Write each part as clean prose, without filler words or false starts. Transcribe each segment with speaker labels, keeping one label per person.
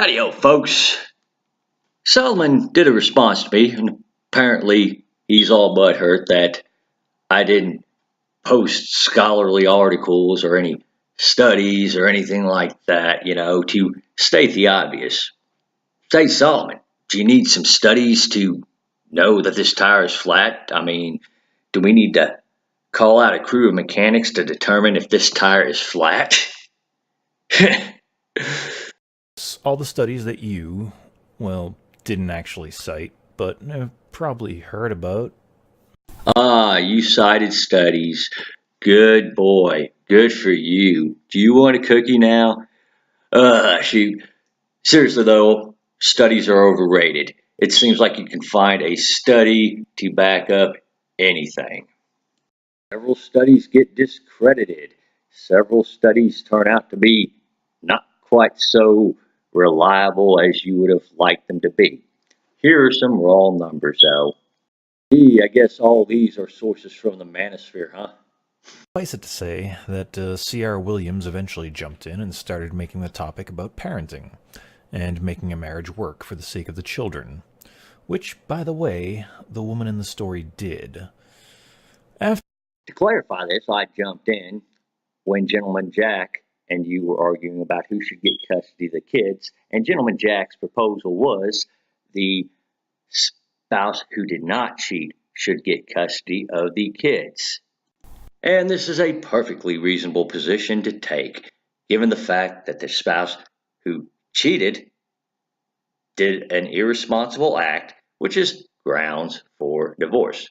Speaker 1: Howdy-o, folks. Solomon did a response to me, and apparently he's all but hurt that I didn't post scholarly articles or any studies or anything like that, to state the obvious. Say, Solomon, do you need some studies to know that this tire is flat? I mean, do we need to call out a crew of mechanics to determine if this tire is flat?
Speaker 2: All the studies that you, well, didn't actually cite, but have probably heard about.
Speaker 1: You cited studies. Good boy. Good for you. Do you want a cookie now? Shoot. Seriously though, studies are overrated. It seems like you can find a study to back up anything. Several studies get discredited. Several studies turn out to be not quite so reliable as you would have liked them to be. Here are some raw numbers though. Gee, I guess all these are sources from the manosphere, huh?
Speaker 2: Suffice it to say that C.R. Williams eventually jumped in and started making the topic about parenting and making a marriage work for the sake of the children, which, by the way, the woman in the story did.
Speaker 1: To clarify this, I jumped in when Gentleman Jack and you were arguing about who should get custody of the kids, and Gentleman Jack's proposal was the spouse who did not cheat should get custody of the kids. And this is a perfectly reasonable position to take, given the fact that the spouse who cheated did an irresponsible act, which is grounds for divorce.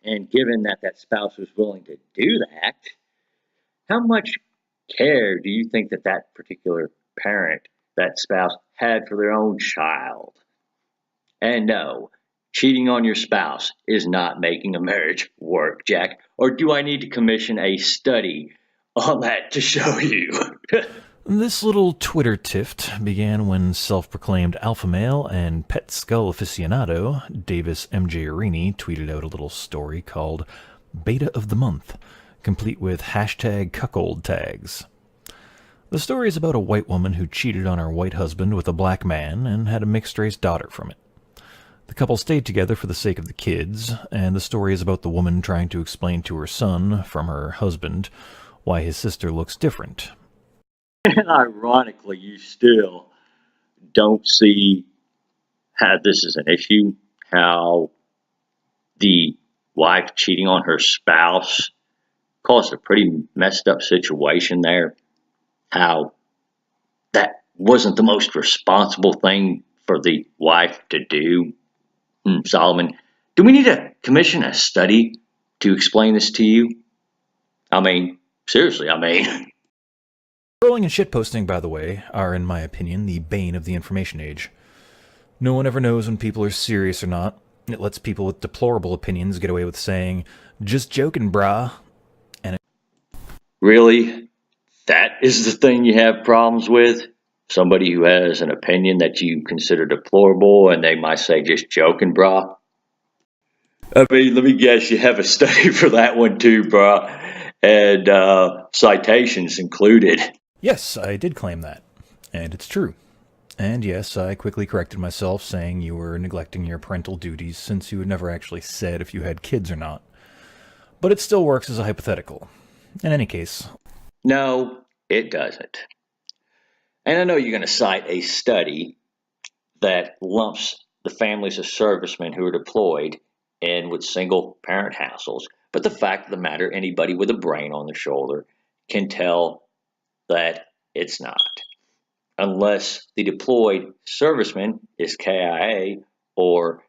Speaker 1: And given that that spouse was willing to do that, how much care do you think that that particular parent, that spouse, had for their own child? And no, cheating on your spouse is not making a marriage work, Jack. Or do I need to commission a study on that to show you?
Speaker 2: This little Twitter tiff began when self-proclaimed alpha male and pet skull aficionado Davis M.J. Arini tweeted out a little story called Beta of the Month, complete with hashtag cuckold tags. The story is about a white woman who cheated on her white husband with a black man and had a mixed-race daughter from it. The couple stayed together for the sake of the kids, and the story is about the woman trying to explain to her son from her husband why his sister looks different.
Speaker 1: And ironically, you still don't see how this is an issue, how the wife cheating on her spouse caused a pretty messed up situation there, how that wasn't the most responsible thing for the wife to do. Solomon, do we need to commission a study to explain this to you? I mean, seriously,
Speaker 2: Trolling and shitposting, by the way, are, in my opinion, the bane of the information age. No one ever knows when people are serious or not. It lets people with deplorable opinions get away with saying, "Just joking, brah."
Speaker 1: Really? That is the thing you have problems with? Somebody who has an opinion that you consider deplorable and they might say, "Just joking, brah." I mean, let me guess, you have a study for that one too, brah, and citations included.
Speaker 2: Yes, I did claim that, and it's true. And yes, I quickly corrected myself, saying you were neglecting your parental duties since you had never actually said if you had kids or not. But it still works as a hypothetical. In any case.
Speaker 1: No, it doesn't. And I know you're going to cite a study that lumps the families of servicemen who are deployed in with single parent households. But the fact of the matter, anybody with a brain on their shoulder can tell that it's not. Unless the deployed serviceman is KIA or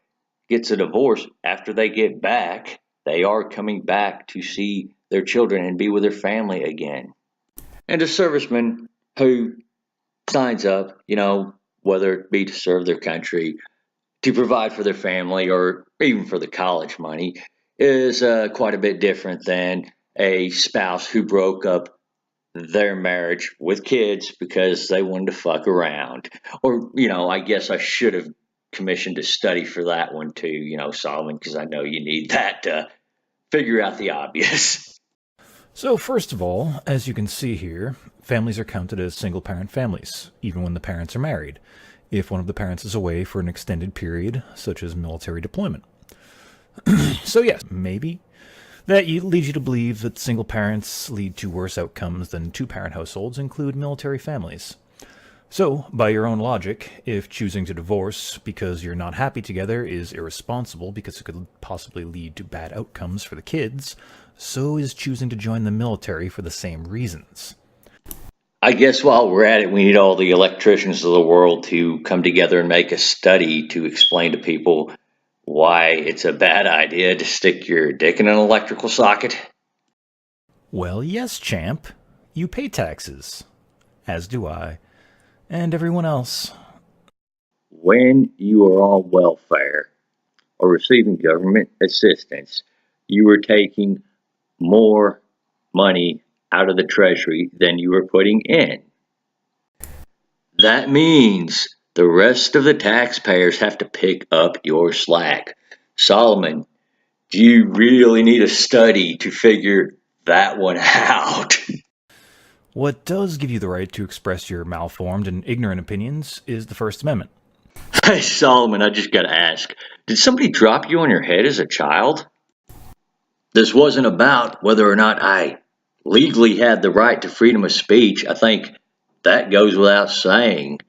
Speaker 1: gets a divorce after they get back, they are coming back to see their children and be with their family again. And a serviceman who signs up, whether it be to serve their country, to provide for their family, or even for the college money, is quite a bit different than a spouse who broke up their marriage with kids because they wanted to fuck around. Or, I guess I should have commissioned a study for that one too, Solomon, because I know you need that to figure out the obvious.
Speaker 2: So first of all, as you can see here, families are counted as single-parent families, even when the parents are married, if one of the parents is away for an extended period, such as military deployment. So yes, maybe that leads you to believe that single parents lead to worse outcomes than two-parent households include military families. So, by your own logic, if choosing to divorce because you're not happy together is irresponsible because it could possibly lead to bad outcomes for the kids, so is choosing to join the military for the same reasons.
Speaker 1: I guess while we're at it, we need all the electricians of the world to come together and make a study to explain to people why it's a bad idea to stick your dick in an electrical socket.
Speaker 2: Well, yes, champ. You pay taxes. As do I. And everyone else.
Speaker 1: When you are on welfare or receiving government assistance, you are taking more money out of the treasury than you are putting in. That means the rest of the taxpayers have to pick up your slack. Solomon, do you really need a study to figure that one out?
Speaker 2: What does give you the right to express your malformed and ignorant opinions is the First Amendment.
Speaker 1: Hey, Solomon, I just gotta ask, did somebody drop you on your head as a child? This wasn't about whether or not I legally had the right to freedom of speech. I think that goes without saying,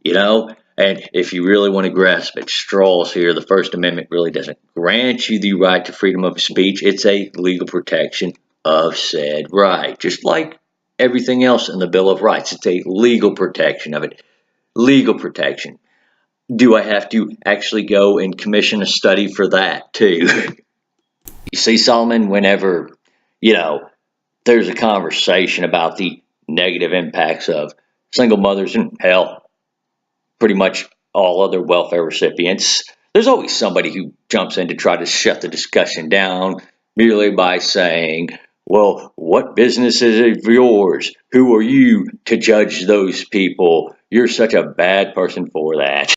Speaker 1: you know? And if you really want to grasp at straws here, the First Amendment really doesn't grant you the right to freedom of speech. It's a legal protection of said right, just like everything else in the Bill of Rights. It's a legal protection of it. Legal protection. Do I have to actually go and commission a study for that too? You see, Solomon, whenever, there's a conversation about the negative impacts of single mothers and hell, pretty much all other welfare recipients, there's always somebody who jumps in to try to shut the discussion down merely by saying, well, what business is it of yours? Who are you to judge those people? You're such a bad person for that.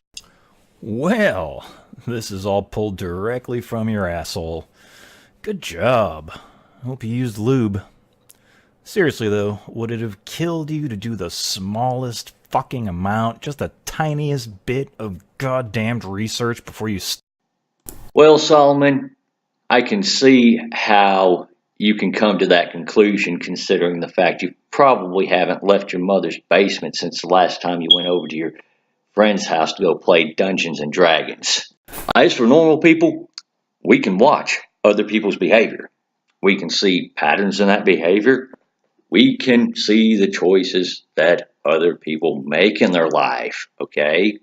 Speaker 2: Well, this is all pulled directly from your asshole. Good job. Hope you used lube. Seriously though, would it have killed you to do the smallest fucking amount, just the tiniest bit of goddamned research before you
Speaker 1: Well, Solomon, I can see how you can come to that conclusion considering the fact you probably haven't left your mother's basement since the last time you went over to your friend's house to go play Dungeons and Dragons. As for normal people, we can watch other people's behavior. We can see patterns in that behavior. We can see the choices that other people make in their life, okay?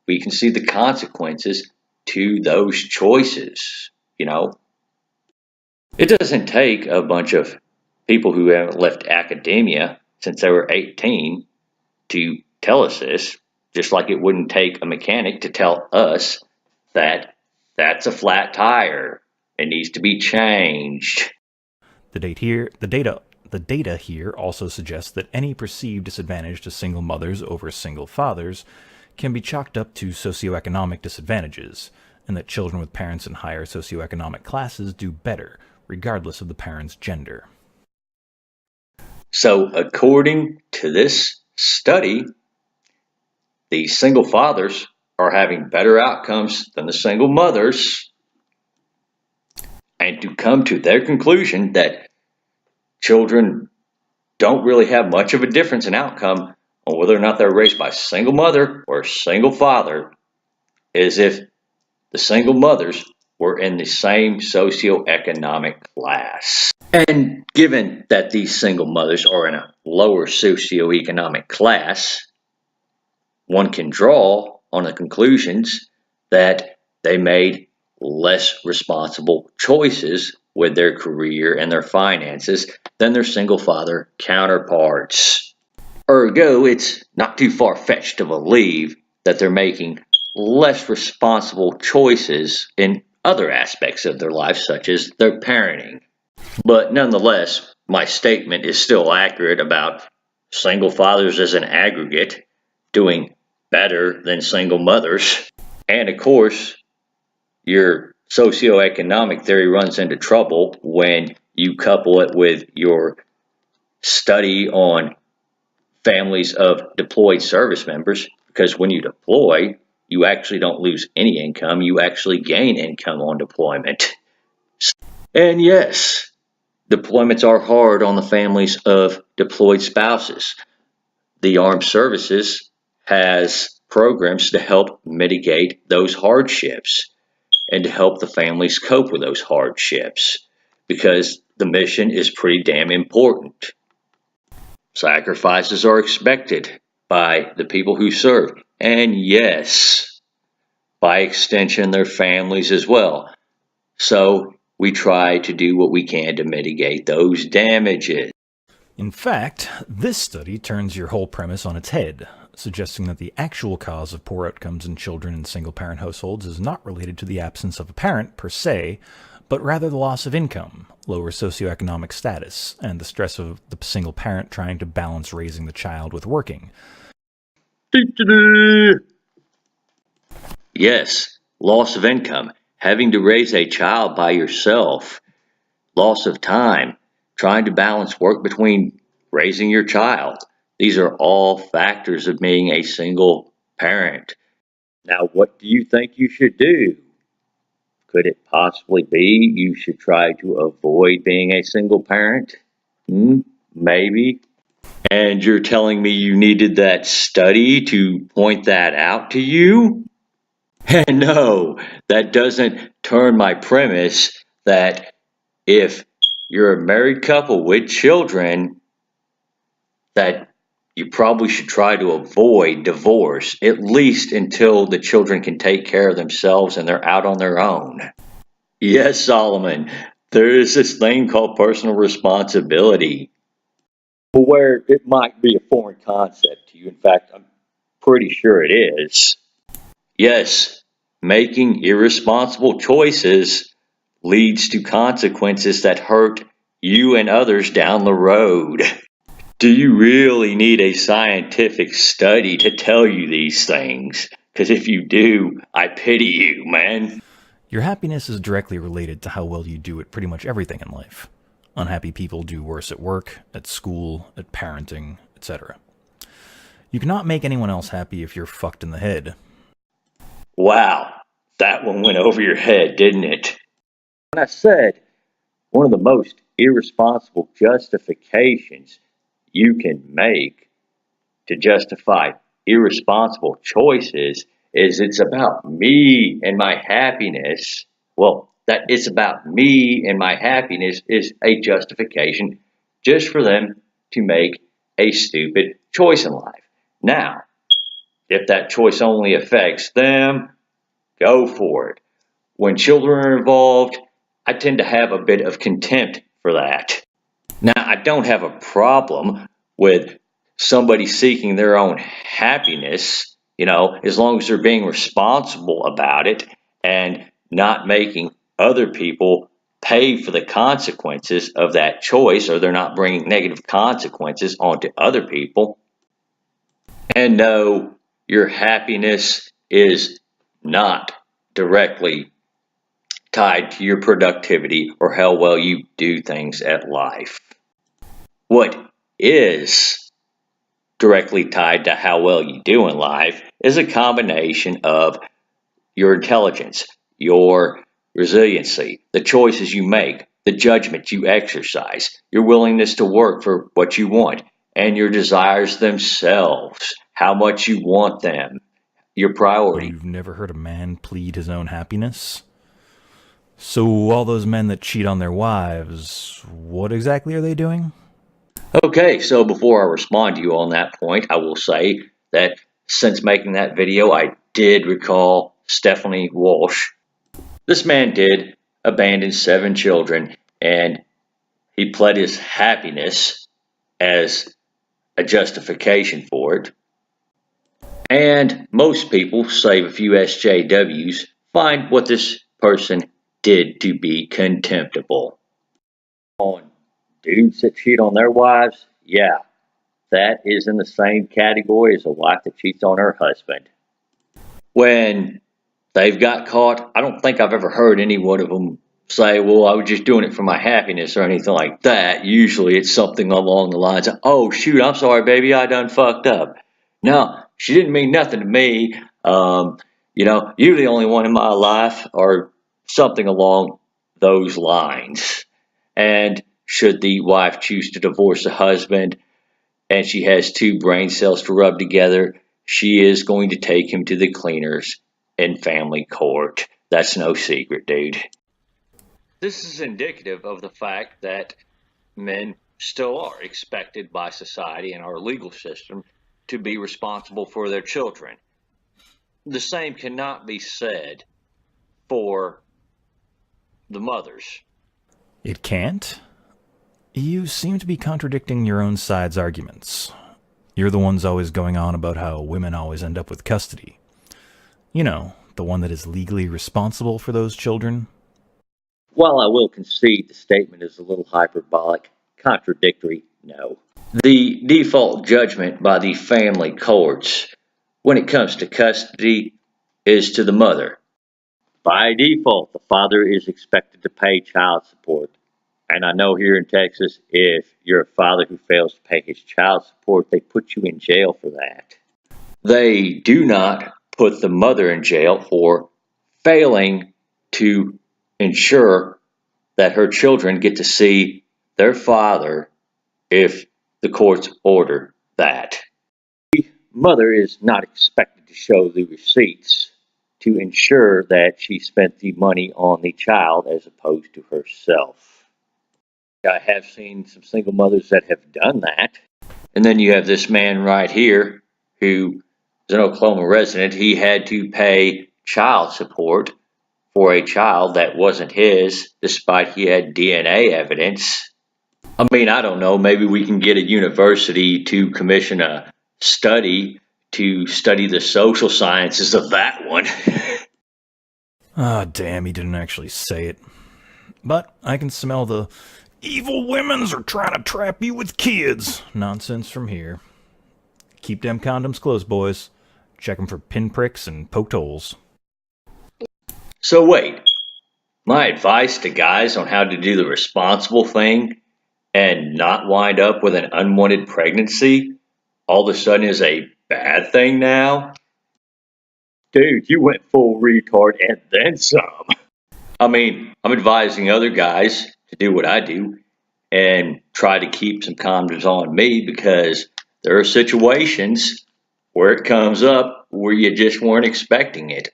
Speaker 1: We can see the consequences to those choices, It doesn't take a bunch of people who haven't left academia since they were 18 to tell us this, just like it wouldn't take a mechanic to tell us that that's a flat tire. It needs to be changed.
Speaker 2: The data here also suggests that any perceived disadvantage to single mothers over single fathers can be chalked up to socioeconomic disadvantages, and that children with parents in higher socioeconomic classes do better, regardless of the parent's gender.
Speaker 1: So, according to this study, the single fathers are having better outcomes than the single mothers, and to come to their conclusion that children don't really have much of a difference in outcome on whether or not they're raised by a single mother or a single father, is if the single mothers were in the same socioeconomic class. And given that these single mothers are in a lower socioeconomic class, one can draw on the conclusions that they made less responsible choices with their career and their finances than their single father counterparts. Ergo, it's not too far-fetched to believe that they're making less responsible choices in other aspects of their life, such as their parenting. But nonetheless, my statement is still accurate about single fathers as an aggregate doing better than single mothers. And of course, your socioeconomic theory runs into trouble when you couple it with your study on families of deployed service members, because when you deploy, you actually don't lose any income, you actually gain income on deployment. And yes, deployments are hard on the families of deployed spouses. The Armed Services has programs to help mitigate those hardships and to help the families cope with those hardships because the mission is pretty damn important. Sacrifices are expected by the people who serve, and yes, by extension, their families as well. So we try to do what we can to mitigate those damages.
Speaker 2: In fact, this study turns your whole premise on its head, suggesting that the actual cause of poor outcomes in children in single-parent households is not related to the absence of a parent per se, but rather the loss of income, lower socioeconomic status, and the stress of the single parent trying to balance raising the child with working.
Speaker 1: Yes, loss of income, having to raise a child by yourself, loss of time, trying to balance work between raising your child. These are all factors of being a single parent. Now, what do you think you should do? Could it possibly be you should try to avoid being a single parent? Maybe. And you're telling me you needed that study to point that out to you? And no, that doesn't turn my premise that if you're a married couple with children, that you probably should try to avoid divorce, at least until the children can take care of themselves and they're out on their own. Yes, Solomon, there is this thing called personal responsibility, where it might be a foreign concept to you. In fact, I'm pretty sure it is. Yes, making irresponsible choices leads to consequences that hurt you and others down the road. Do you really need a scientific study to tell you these things? Because if you do, I pity you, man.
Speaker 2: Your happiness is directly related to how well you do at pretty much everything in life. Unhappy people do worse at work, at school, at parenting, etc. You cannot make anyone else happy if you're fucked in the head.
Speaker 1: Wow, that one went over your head, didn't it? When I said one of the most irresponsible justifications you can make to justify irresponsible choices is it's about me and my happiness. Well, that it's about me and my happiness is a justification just for them to make a stupid choice in life. Now, if that choice only affects them, go for it. When children are involved, I tend to have a bit of contempt for that. Now, I don't have a problem with somebody seeking their own happiness, as long as they're being responsible about it and not making other people pay for the consequences of that choice, or they're not bringing negative consequences onto other people. And no, your happiness is not directly tied to your productivity or how well you do things at life. What is directly tied to how well you do in life is a combination of your intelligence, your resiliency, the choices you make, the judgment you exercise, your willingness to work for what you want, and your desires themselves, how much you want them, your
Speaker 2: Oh,
Speaker 1: priority.
Speaker 2: you've never heard a man plead his own happiness? So all those men that cheat on their wives, what exactly are they doing?
Speaker 1: Okay, so before I respond to you on that point, I will say that since making that video, I did recall Stephanie Walsh. This man did abandon 7 children, and he pled his happiness as a justification for it. And most people, save a few SJWs, find what this person did to be contemptible. On dudes that cheat on their wives, yeah, that is in the same category as a wife that cheats on her husband. When they've got caught, I don't think I've ever heard any one of them say, well, I was just doing it for my happiness or anything like that. Usually it's something along the lines of, oh, shoot, I'm sorry, baby, I done fucked up. No, she didn't mean nothing to me. You're the only one in my life, or something along those lines. And should the wife choose to divorce the husband and she has two brain cells to rub together, she is going to take him to the cleaners in family court. That's no secret, dude. This is indicative of the fact that men still are expected by society and our legal system to be responsible for their children. The same cannot be said for the mothers.
Speaker 2: It can't? You seem to be contradicting your own side's arguments. You're the ones always going on about how women always end up with custody. You know, the one that is legally responsible for those children.
Speaker 1: While I will concede the statement is a little hyperbolic, contradictory, no. The default judgment by the family courts when it comes to custody is to the mother. By default, the father is expected to pay child support. And I know here in Texas, if you're a father who fails to pay his child support, they put you in jail for that. They do not put the mother in jail for failing to ensure that her children get to see their father if the courts order that. Mother is not expected to show the receipts to ensure that she spent the money on the child as opposed to herself. I have seen some single mothers that have done that. And then you have this man right here who is an Oklahoma resident. He had to pay child support for a child that wasn't his, despite he had DNA evidence. I mean, I don't know, maybe we can get a university to commission a study to study the social sciences of that one.
Speaker 2: Ah, damn, he didn't actually say it. But I can smell the evil women's are trying to trap you with kids nonsense from here. Keep them condoms close, boys. Check them for pinpricks and poked holes.
Speaker 1: So wait, my advice to guys on how to do the responsible thing and not wind up with an unwanted pregnancy all of a sudden is a bad thing now? Dude, you went full retard and then some. I mean, I'm advising other guys to do what I do and try to keep some condoms on me because there are situations where it comes up where you just weren't expecting it.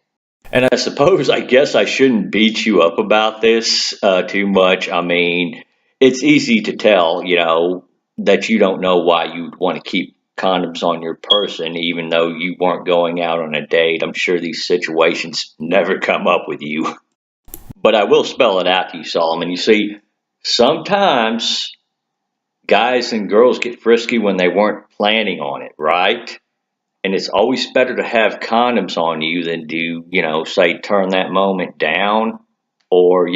Speaker 1: And I guess I shouldn't beat you up about this too much. I mean, it's easy to tell, that you don't know why you'd want to keep condoms on your person, even though you weren't going out on a date. I'm sure these situations never come up with you. But I will spell it out to you, Solomon. You see, sometimes guys and girls get frisky when they weren't planning on it, right? And it's always better to have condoms on you than to, say, turn that moment down or,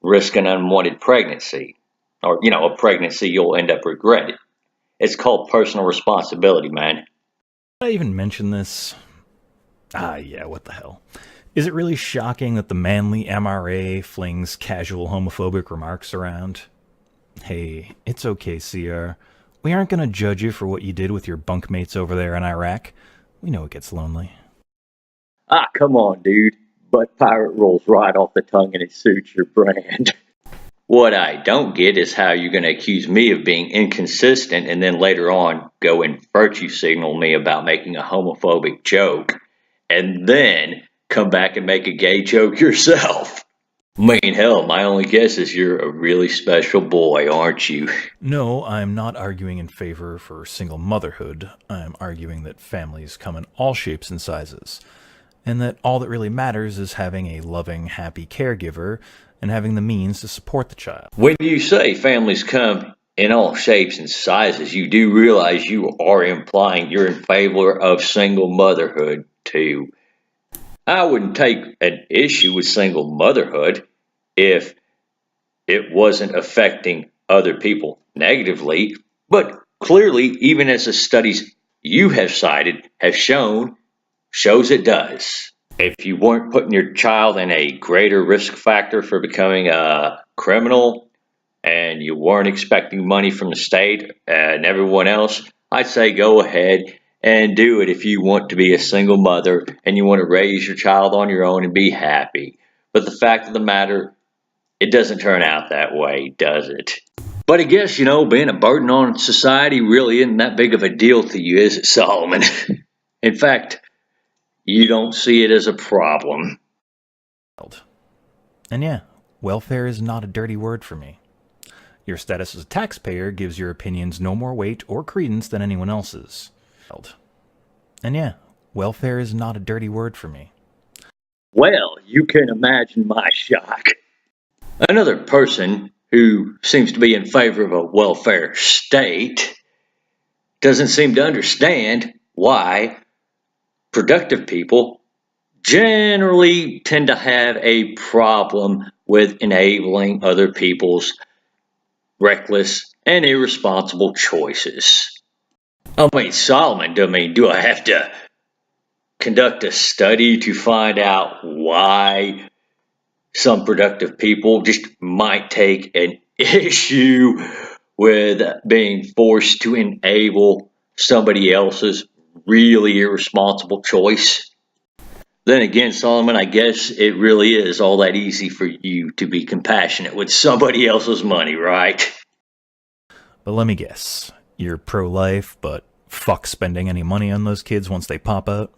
Speaker 1: risk an unwanted pregnancy or, a pregnancy you'll end up regretting. It's called personal responsibility, man.
Speaker 2: Did I even mention this? Yeah, what the hell. Is it really shocking that the manly MRA flings casual homophobic remarks around? Hey, it's okay, CR. We aren't going to judge you for what you did with your bunkmates over there in Iraq. We know it gets lonely.
Speaker 1: Ah, come on, dude. But pirate rolls right off the tongue and it suits your brand. What I don't get is how you're going to accuse me of being inconsistent and then later on go and virtue signal me about making a homophobic joke and then come back and make a gay joke yourself. I mean, hell, my only guess is you're a really special boy, aren't you?
Speaker 2: No, I'm not arguing in favor for single motherhood. I'm arguing that families come in all shapes and sizes, and that all that really matters is having a loving, happy caregiver and having the means to support the child.
Speaker 1: When you say families come in all shapes and sizes, you do realize you are implying you're in favor of single motherhood, too. I wouldn't take an issue with single motherhood if it wasn't affecting other people negatively, but clearly, even as the studies you have cited have shows it does. If you weren't putting your child in a greater risk factor for becoming a criminal and you weren't expecting money from the state and everyone else, I'd say go ahead and do it if you want to be a single mother and you want to raise your child on your own and be happy. But the fact of the matter, it doesn't turn out that way, does it? But I guess, being a burden on society really isn't that big of a deal to you, is it, Solomon? In fact, you don't see it as a problem.
Speaker 2: And yeah, welfare is not a dirty word for me. Your status as a taxpayer gives your opinions no more weight or credence than anyone else's. And yeah, welfare is not a dirty word for me.
Speaker 1: Well, you can imagine my shock. Another person who seems to be in favor of a welfare state doesn't seem to understand why productive people generally tend to have a problem with enabling other people's reckless and irresponsible choices. I mean, Solomon, do I have to conduct a study to find out why some productive people just might take an issue with being forced to enable somebody else's really irresponsible choice? Then again, Solomon, I guess it really is all that easy for you to be compassionate with somebody else's money, right?
Speaker 2: But let me guess, you're pro-life, but fuck spending any money on those kids once they pop out?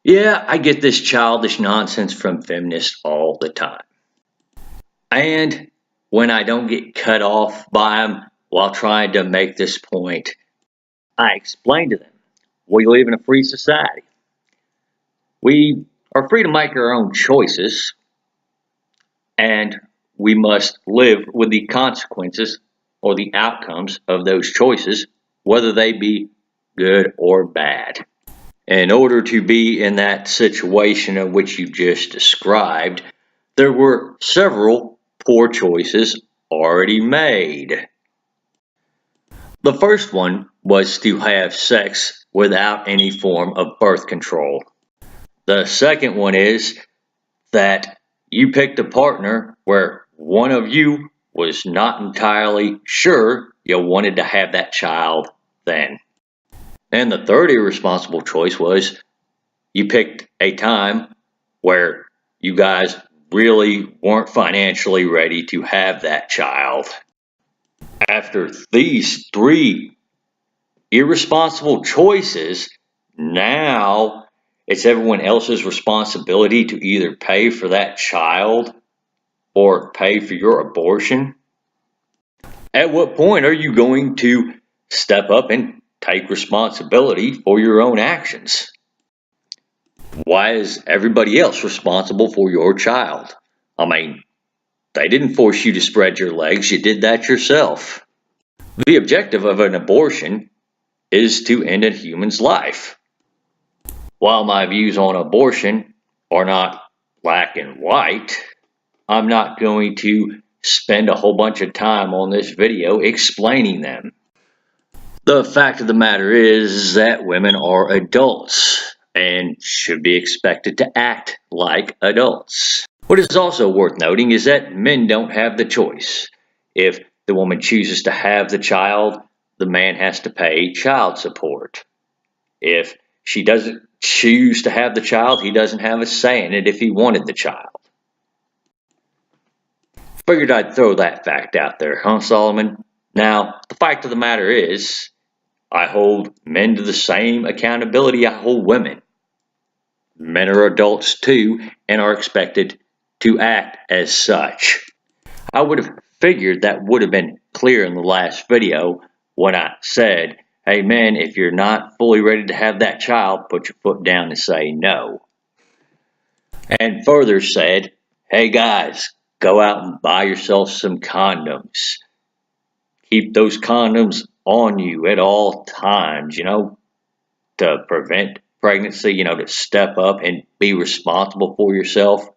Speaker 1: Yeah, I get this childish nonsense from feminists all the time. And when I don't get cut off by them while trying to make this point, I explain to them we live in a free society. We are free to make our own choices, and we must live with the consequences or the outcomes of those choices, whether they be good or bad. In order to be in that situation in which you just described, there were several poor choices already made. The first one was to have sex without any form of birth control. The second one is that you picked a partner where one of you was not entirely sure you wanted to have that child then. And the third irresponsible choice was you picked a time where you guys really weren't financially ready to have that child. After these three irresponsible choices, now it's everyone else's responsibility to either pay for that child or pay for your abortion. At what point are you going to step up and take responsibility for your own actions? Why is everybody else responsible for your child? I mean, they didn't force you to spread your legs, you did that yourself. The objective of an abortion is to end a human's life. While my views on abortion are not black and white, I'm not going to spend a whole bunch of time on this video explaining them. The fact of the matter is that women are adults and should be expected to act like adults. What is also worth noting is that men don't have the choice. If the woman chooses to have the child, the man has to pay child support. If she doesn't choose to have the child, he doesn't have a say in it if he wanted the child. Figured I'd throw that fact out there, huh, Solomon? Now, the fact of the matter is, I hold men to the same accountability I hold women. Men are adults too and are expected to act as such. I would have figured that would have been clear in the last video when I said, hey men, if you're not fully ready to have that child, put your foot down and say no. And further said, hey guys, go out and buy yourself some condoms. Keep those condoms on you at all times, to prevent pregnancy, to step up and be responsible for yourself,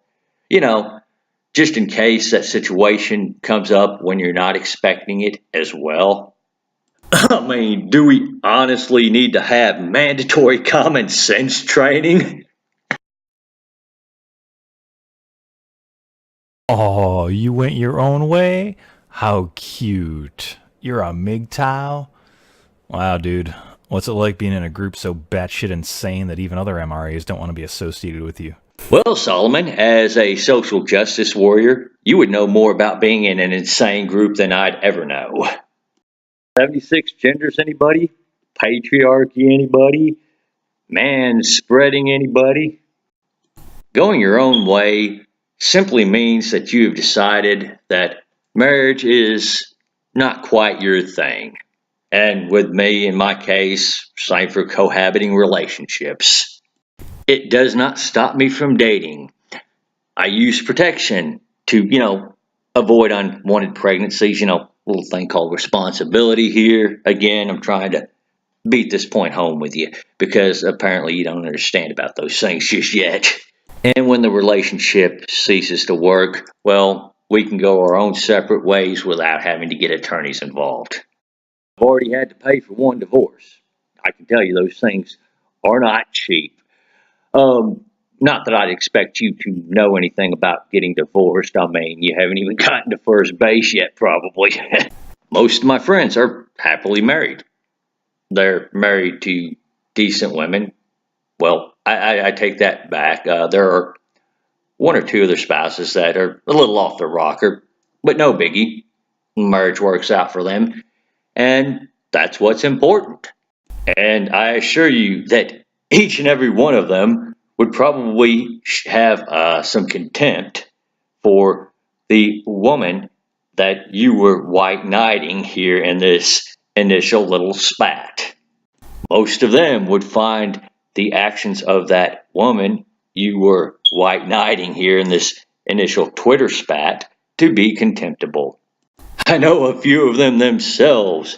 Speaker 1: just in case that situation comes up when you're not expecting it as well. I mean, do we honestly need to have mandatory common sense training?
Speaker 2: Oh, you went your own way? How cute. You're a MGTOW? Wow, dude. What's it like being in a group so batshit insane that even other MRAs don't want to be associated with you?
Speaker 1: Well, Solomon, as a social justice warrior, you would know more about being in an insane group than I'd ever know. 76 genders, anybody? Patriarchy, anybody? Man spreading, anybody? Going your own way simply means that you have decided that marriage is not quite your thing. And with me, in my case, same for cohabiting relationships. It does not stop me from dating. I use protection to, avoid unwanted pregnancies, little thing called responsibility here. Again, I'm trying to beat this point home with you because apparently you don't understand about those things just yet. And when the relationship ceases to work, well, we can go our own separate ways without having to get attorneys involved. I've already had to pay for one divorce. I can tell you those things are not cheap. Um, Not that I'd expect you to know anything about getting divorced. I mean, you haven't even gotten to first base yet, probably. Most of my friends are happily married. They're married to decent women. Well, I take that back. There are one or two of their spouses that are a little off the rocker, but no biggie. Marriage works out for them, and that's what's important. And I assure you that each and every one of them would probably have some contempt for the woman that you were white knighting here in this initial little spat. Most of them would find the actions of that woman you were white knighting here in this initial Twitter spat to be contemptible. I know a few of them themselves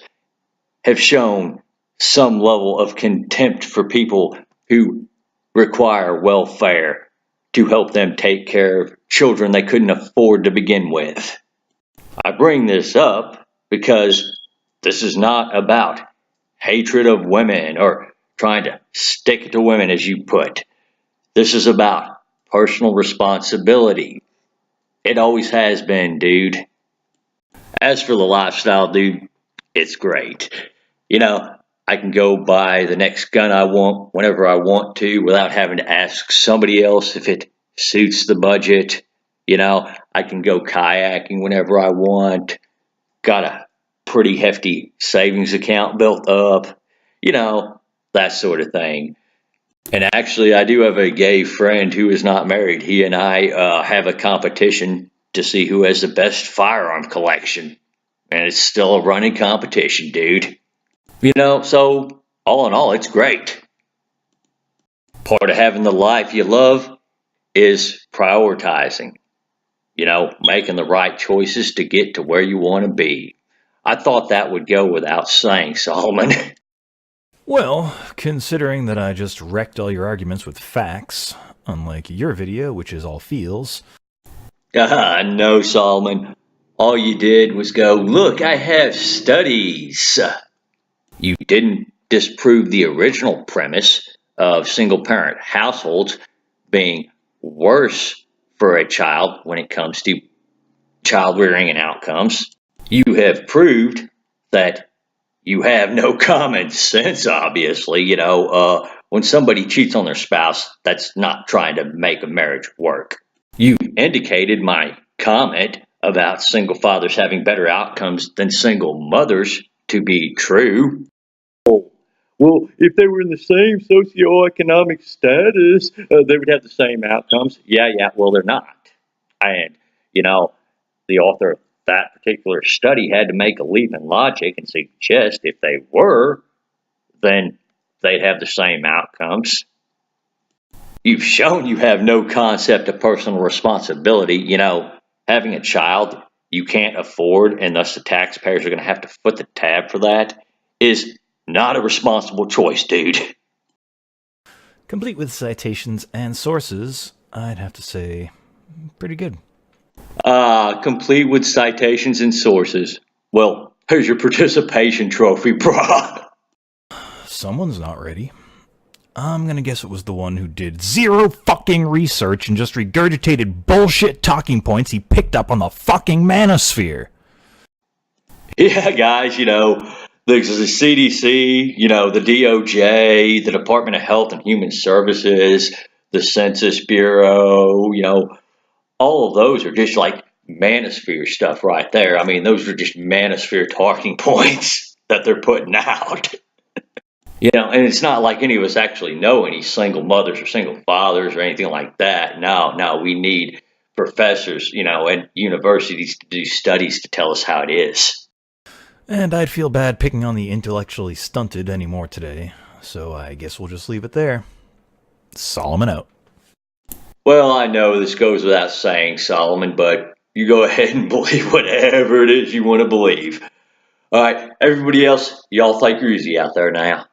Speaker 1: have shown some level of contempt for people who require welfare to help them take care of children they couldn't afford to begin with. I bring this up because this is not about hatred of women or trying to stick it to women, as you put. This is about personal responsibility. It always has been, dude. As for the lifestyle, dude, it's great. You know, I can go buy the next gun I want whenever I want to without having to ask somebody else if it suits the budget. I can go kayaking whenever I want. Got a pretty hefty savings account built up. You know, that sort of thing. And actually, I do have a gay friend who is not married. He and I have a competition to see who has the best firearm collection. And it's still a running competition, dude. So all in all, it's great. Part of having the life you love is prioritizing, making the right choices to get to where you want to be. I thought that would go without saying, Solomon.
Speaker 2: Well, considering that I just wrecked all your arguments with facts, unlike your video, which is all feels.
Speaker 1: No, Solomon. All you did was go, look, I have studies. You didn't disprove the original premise of single parent households being worse for a child when it comes to child rearing and outcomes. You have proved that you have no common sense, obviously. When somebody cheats on their spouse, that's not trying to make a marriage work. You indicated my comment about single fathers having better outcomes than single mothers to be true. Well, if they were in the same socioeconomic status, they would have the same outcomes. Yeah, well, they're not. And, the author of that particular study had to make a leap in logic and suggest if they were, then they'd have the same outcomes. You've shown you have no concept of personal responsibility. Having a child you can't afford, and thus the taxpayers are going to have to foot the tab for that, is not a responsible choice, dude.
Speaker 2: Complete with citations and sources, I'd have to say pretty good.
Speaker 1: Complete with citations and sources. Well, here's your participation trophy, brah.
Speaker 2: Someone's not ready. I'm gonna guess it was the one who did zero fucking research and just regurgitated bullshit talking points he picked up on the fucking manosphere.
Speaker 1: Yeah, guys, the CDC, the DOJ, the Department of Health and Human Services, the Census Bureau, all of those are just like manosphere stuff right there. I mean, those are just manosphere talking points that they're putting out. And it's not like any of us actually know any single mothers or single fathers or anything like that. No, we need professors, and universities to do studies to tell us how it is.
Speaker 2: And I'd feel bad picking on the intellectually stunted anymore today, so I guess we'll just leave it there. Solomon out.
Speaker 1: Well, I know this goes without saying, Solomon, but you go ahead and believe whatever it is you want to believe. All right, everybody else, y'all take her easy out there now.